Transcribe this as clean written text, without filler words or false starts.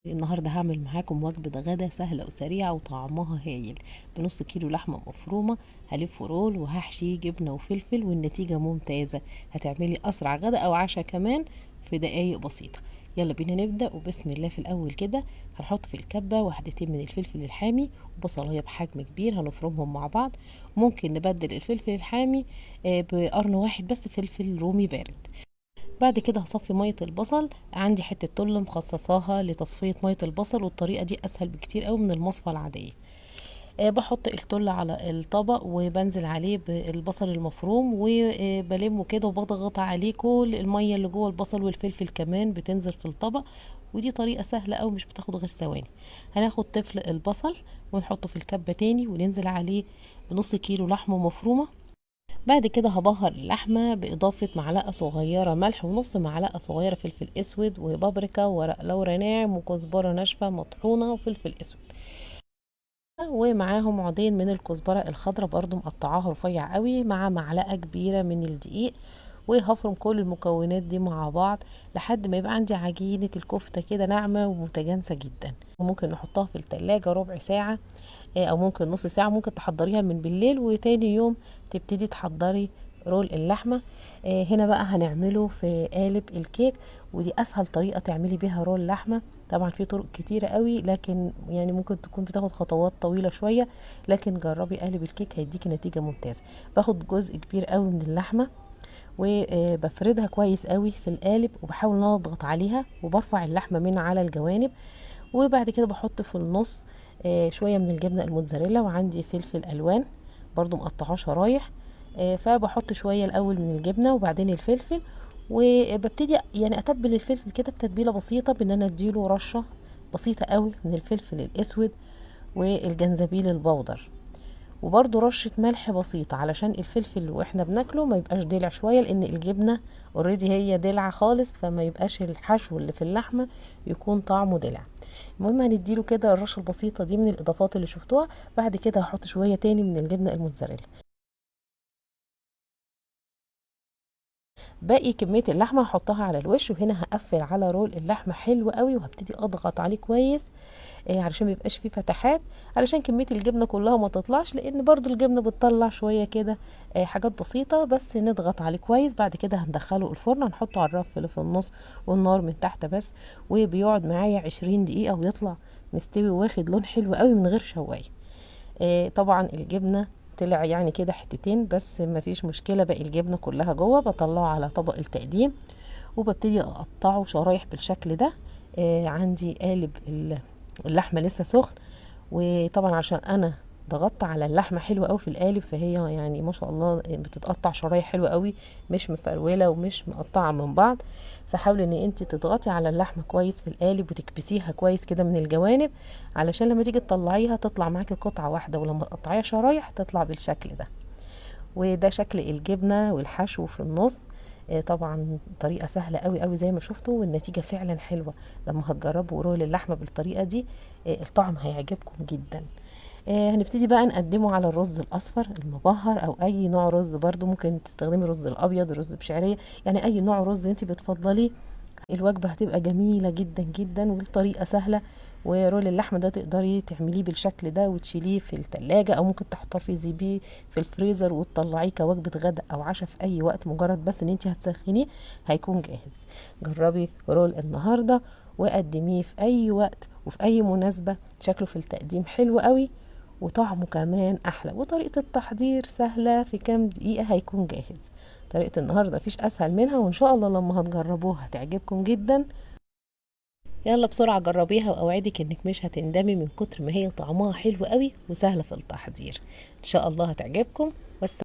النهارده هعمل معاكم وجبة غدا سهلة وسريعة وطعمها هايل. بنص كيلو لحمة مفرومة هلف رول وهحشي جبنة وفلفل والنتيجة ممتازة. هتعملي أسرع غدا أو عشاء كمان في دقايق بسيطة. يلا بينا نبدأ، وبسم الله. في الأول كده هنحط في الكبة واحدتين من الفلفل الحامي وبصلاية بحجم كبير هنفرمهم مع بعض. ممكن نبدل الفلفل الحامي بقرن واحد بس فلفل رومي بارد. بعد كده هصفي ميه البصل. عندي حته تله مخصصاها لتصفيه ميه البصل، والطريقه دي اسهل بكتير قوي من المصفى العاديه. بحط التله على الطبق وبنزل عليه بالبصل المفروم وبلمه كده وبضغط عليه كل الميه اللي جوه البصل والفلفل كمان بتنزل في الطبق. ودي طريقه سهله قوي مش بتاخد غير ثواني. هناخد طفل البصل ونحطه في الكبه تاني وننزل عليه بنص كيلو لحمه مفرومه. بعد كده هبهر اللحمة بإضافة معلقة صغيرة ملح ونص معلقة صغيرة فلفل أسود وبابريكا وورق لورا ناعم وكزبرة ناشفة مطحونة وفلفل أسود، ومعاهم عودين من الكزبرة الخضراء برضو مقطعاها رفيع قوي مع معلقة كبيرة من الدقيق. وهفرم كل المكونات دي مع بعض لحد ما يبقى عندي عجينة الكفتة كده ناعمة ومتجانسة جدا. وممكن نحطها في التلاجة ربع ساعة او ممكن نص ساعة. ممكن تحضريها من بالليل وتاني يوم تبتدي تحضري رول اللحمة. هنا بقى هنعمله في قالب الكيك، ودي اسهل طريقة تعملي بيها رول لحمة. طبعا في طرق كتيرة قوي لكن يعني ممكن تكون بتاخد خطوات طويلة شوية، لكن جربي قالب الكيك هيديكي نتيجة ممتازة. باخد جزء كبير قوي من اللحمة وبفردها كويس قوي في القالب وبحاول ان انا اضغط عليها وبرفع اللحمة من على الجوانب. وبعد كده بحط في النص شوية من الجبنة الموتزاريلا، وعندي فلفل ألوان برضو مقطعاه شرايح. فبحط شوية الأول من الجبنة وبعدين الفلفل، وببتدي يعني أتبل الفلفل كده بتتبيلة بسيطة بإن أنا أديله رشة بسيطة قوي من الفلفل الأسود والجنزبيل البودر، وبرده رشة ملح بسيطة علشان الفلفل واحنا بناكله ما يبقاش دلع شوية، لان الجبنة اوريدي هي دلع خالص فما يبقاش الحشو اللي في اللحمة يكون طعمه دلع. المهم هنديله كده الرشة البسيطة دي من الاضافات اللي شفتوها. بعد كده هحط شوية تاني من الجبنة الموتزاريلا. باقي كمية اللحمة هحطها على الوش، وهنا هقفل على رول اللحمة حلو قوي وهبتدي اضغط عليه كويس علشان ما يبقاش فيه فتحات، علشان كمية الجبنة كلها ما تطلعش، لان برضو الجبنة بتطلع شوية كده. حاجات بسيطة بس نضغط عليه كويس. بعد كده هندخله الفرن، هنحطه على الرف اللي في النص والنار من تحت بس، وبيقعد معايا 20 دقيقة ويطلع مستوي واخد لون حلو قوي من غير شواية. طبعا الجبنة طلع يعني كده حتتين بس ما فيش مشكلة، باقي الجبنة كلها جوه. بطلعه على طبق التقديم وببتدي اقطعه شرايح بالشكل ده. عندي قالب اللحمه لسه سخن، وطبعا عشان انا ضغطت على اللحمه حلوه قوي في القالب فهي يعني ما شاء الله بتتقطع شرايح حلوه قوي، مش مفروله ومش مقطعه من بعض. فحاولي ان انت تضغطي على اللحمه كويس في القالب وتكبسيها كويس كده من الجوانب، علشان لما تيجي تطلعيها تطلع معاكي قطعه واحده، ولما تقطعيها شرايح تطلع بالشكل ده. وده شكل الجبنة والحشو في النص. طبعا طريقة سهلة قوي قوي زي ما شفتوا، والنتيجة فعلا حلوة. لما هتجربوا رول اللحمة بالطريقة دي الطعم هيعجبكم جدا. هنبتدي بقى نقدمه على الرز الاصفر المبهر او اي نوع رز، برضو ممكن تستخدمي الرز الابيض، الرز بشعرية، يعني اي نوع رز انت بتفضليه. الوجبة هتبقى جميلة جدا جدا والطريقة سهلة. ورول اللحمة ده تقدري تعمليه بالشكل ده وتشيليه في التلاجة، او ممكن تحتفظي بيه في الفريزر وتطلعيه كوجبة غدا او عشاء في اي وقت، مجرد بس ان انت هتسخنيه هيكون جاهز. جربي رول النهاردة وقدميه في اي وقت وفي اي مناسبة. شكله في التقديم حلو قوي وطعمه كمان احلى، وطريقة التحضير سهلة، في كام دقيقة هيكون جاهز. طريقة النهاردة مفيش اسهل منها، وان شاء الله لما هتجربوها هتعجبكم جدا. يلا بسرعة جربيها واوعدك انك مش هتندمي من كتر ما هي طعمها حلو قوي وسهلة في التحضير. ان شاء الله هتعجبكم.